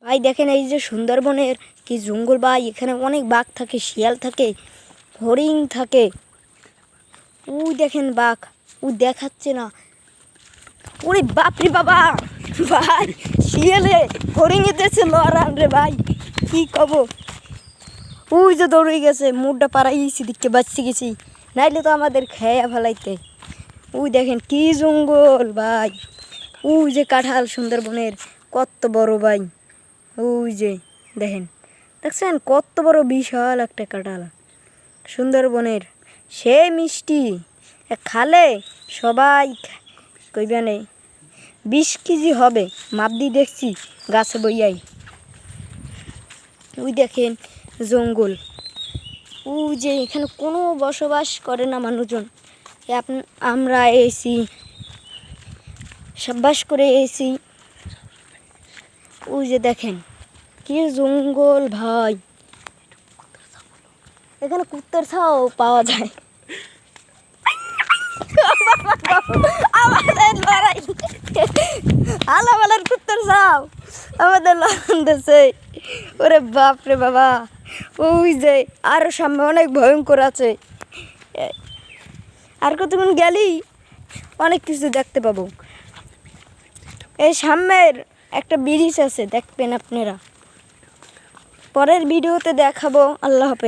ভাই দেখেন এই যে সুন্দরবনের কি জঙ্গল ভাই, এখানে অনেক বাঘ থাকে, শিয়াল থাকে, হরিণ থাকে। ওই দেখেন বাঘ, ও দেখাচ্ছে না। ওরে বাপরে বাবা ভাই, শিয়ালে হরিণে দিয়েছে লড়ান রে ভাই, কি কব। ওই যে দৌড়ে গেছে, মুডটা পাড়াইছি দিকে বাঁচতে গেছি, নাইলে তো আমাদের খেয়া ফেলাইতে। ওই দেখেন কি জঙ্গল ভাই, ওই যে কাঁঠাল সুন্দরবনের কত বড় ভাই, ওই যে দেখেন, দেখছেন কত বড় বিশাল একটা কাঁঠাল সুন্দরবনের, সে মিষ্টি, খালে সবাই কইবেনে 20 কেজি হবে, মাপ দিয়ে দেখছি গাছে বইয়াই। ওই দেখেন জঙ্গল, ওই যে এখানে কোনো বসবাস করে না মানুষজন, আমরা এসি বাস করে এসি। ওই যে দেখেন কি জঙ্গল ভাই, এখানে কুত্তার ছাও পাওয়া যায়। আমাদের লড়াই আলামালার কুত্তার ছাও আমাদের লড়ান দিছে। ওরে বাপ রে বাবা, ওই যে আরো সামনে অনেক ভয়ঙ্কর আছে, আর কতক্ষণ গেলেই অনেক কিছু দেখতে পাবো। এই সামনের একটা ব্রিজ আছে, দেখবেন আপনারা, পরের ভিডিওতে দেখাবো। আল্লাহ হাফেজ।